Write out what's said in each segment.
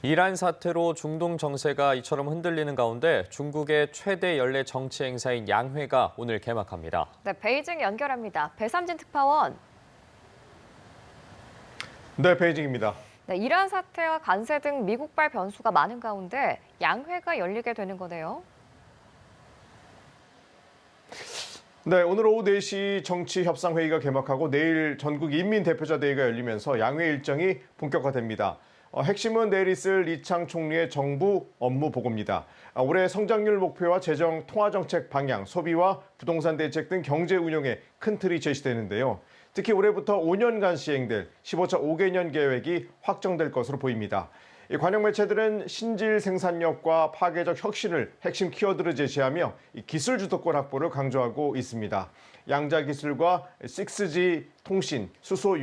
이란 사태로 중동 정세가 이처럼 흔들리는 가운데 중국의 최대 연례 정치 행사인 양회가 오늘 개막합니다. 네, 베이징 연결합니다. 배삼진 특파원. 네, 베이징입니다. 네, 이란 사태와 관세 등 미국발 변수가 많은 가운데 양회가 열리게 되는 거네요. 네, 오늘 오후 4시 정치협상회의가 개막하고 내일 전국 인민대표자대회가 열리면서 양회 일정이 본격화됩니다. 핵심은 내일 있을 리창 총리의 정부 업무 보고입니다. 올해 성장률 목표와 재정 통화정책 방향, 소비와 부동산 대책 등 경제 운용에 큰 틀이 제시되는데요. 특히 올해부터 5년간 시행될 15차 5개년 계획이 확정될 것으로 보입니다. 관영 매체들은 신질 생산력과 파괴적 혁신을 핵심 키워드로 제시하며 기술 주도권 확보를 강조하고 있습니다. 양자 기술과 6G 통신, 수소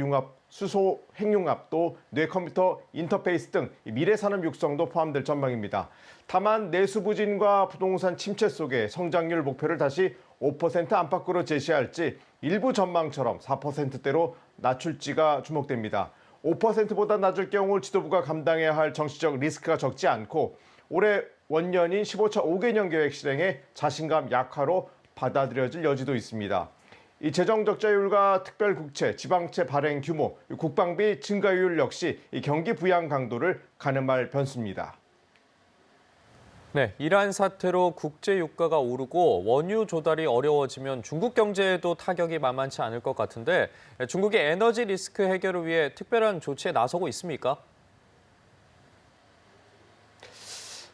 핵융합, 또 뇌컴퓨터 인터페이스 등 미래 산업 육성도 포함될 전망입니다. 다만 내수 부진과 부동산 침체 속에 성장률 목표를 다시 5% 안팎으로 제시할지 일부 전망처럼 4%대로 낮출지가 주목됩니다. 5%보다 낮을 경우 지도부가 감당해야 할 정치적 리스크가 적지 않고 올해 원년인 15차 5개년 계획 실행에 자신감 약화로 받아들여질 여지도 있습니다. 이 재정 적자율과 특별국채, 지방채 발행 규모, 국방비 증가율 역시 이 경기 부양 강도를 가늠할 변수입니다. 네, 이란 사태로 국제 유가가 오르고 원유 조달이 어려워지면 중국 경제에도 타격이 만만치 않을 것 같은데 중국의 에너지 리스크 해결을 위해 특별한 조치에 나서고 있습니까?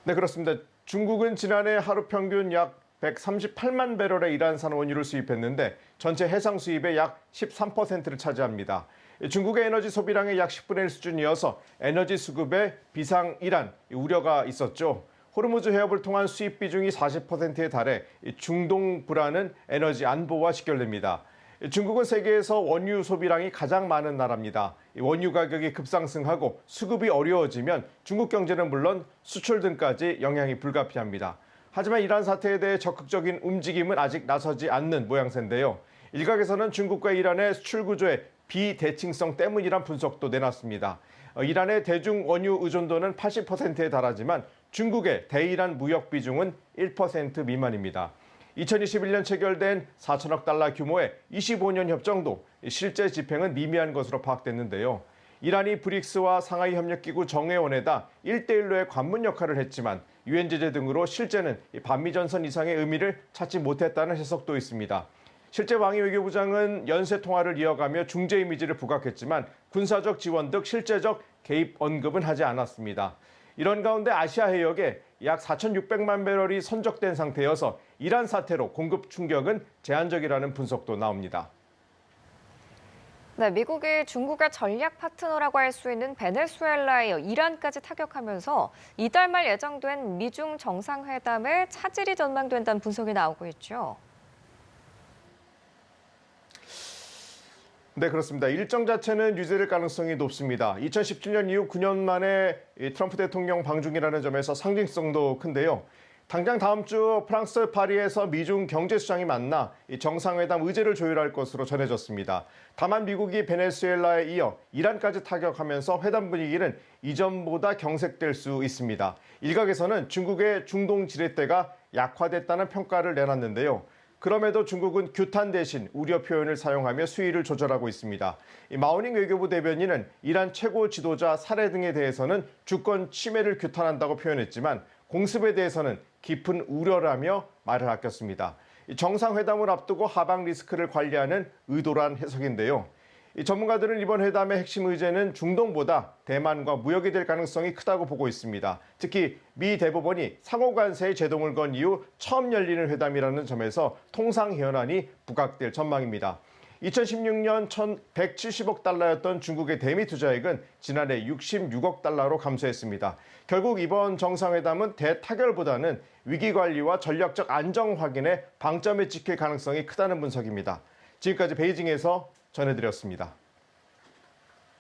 네, 그렇습니다. 중국은 지난해 하루 평균 약 138만 배럴의 이란산 원유를 수입했는데 전체 해상 수입의 약 13%를 차지합니다. 중국의 에너지 소비량의 약 10분의 1 수준이어서 에너지 수급에 비상 이란 우려가 있었죠. 호르무즈 해협을 통한 수입 비중이 40%에 달해 중동 불안은 에너지 안보와 직결됩니다. 중국은 세계에서 원유 소비량이 가장 많은 나라입니다. 원유 가격이 급상승하고 수급이 어려워지면 중국 경제는 물론 수출 등까지 영향이 불가피합니다. 하지만 이란 사태에 대해 적극적인 움직임은 아직 나서지 않는 모양새인데요. 일각에서는 중국과 이란의 수출 구조의 비대칭성 때문이란 분석도 내놨습니다. 이란의 대중 원유 의존도는 80%에 달하지만 중국의 대이란 무역 비중은 1% 미만입니다. 2021년 체결된 4천억 달러 규모의 25년 협정도 실제 집행은 미미한 것으로 파악됐는데요. 이란이 브릭스와 상하이 협력기구 정회원에다 1대1로의 관문 역할을 했지만 유엔 제재 등으로 실제는 반미전선 이상의 의미를 찾지 못했다는 해석도 있습니다. 실제 왕이 외교부장은 연쇄 통화를 이어가며 중재 이미지를 부각했지만 군사적 지원 등 실제적 개입 언급은 하지 않았습니다. 이런 가운데 아시아 해역에 약 4,600만 배럴이 선적된 상태여서 이란 사태로 공급 충격은 제한적이라는 분석도 나옵니다. 네, 미국이 중국의 전략 파트너라고 할 수 있는 베네수엘라에 이어 이란까지 타격하면서 이달 말 예정된 미중 정상회담에 차질이 전망된다는 분석이 나오고 있죠. 네, 그렇습니다. 일정 자체는 유지될 가능성이 높습니다. 2017년 이후 9년 만에 트럼프 대통령 방중이라는 점에서 상징성도 큰데요. 당장 다음 주 프랑스 파리에서 미중 경제수장이 만나 정상회담 의제를 조율할 것으로 전해졌습니다. 다만 미국이 베네수엘라에 이어 이란까지 타격하면서 회담 분위기는 이전보다 경색될 수 있습니다. 일각에서는 중국의 중동 지렛대가 약화됐다는 평가를 내놨는데요. 그럼에도 중국은 규탄 대신 우려 표현을 사용하며 수위를 조절하고 있습니다. 마오닝 외교부 대변인은 이란 최고 지도자 살해 등에 대해서는 주권 침해를 규탄한다고 표현했지만 공습에 대해서는 깊은 우려라며 말을 아꼈습니다. 정상회담을 앞두고 하방 리스크를 관리하는 의도란 해석인데요. 전문가들은 이번 회담의 핵심 의제는 중동보다 대만과 무역이 될 가능성이 크다고 보고 있습니다. 특히 미 대법원이 상호관세에 제동을 건 이후 처음 열리는 회담이라는 점에서 통상 현안이 부각될 전망입니다. 2016년 1,170억 달러였던 중국의 대미 투자액은 지난해 66억 달러로 감소했습니다. 결국 이번 정상회담은 대타결보다는 위기관리와 전략적 안정 확인에 방점에 찍힐 가능성이 크다는 분석입니다. 지금까지 베이징에서 전해드렸습니다.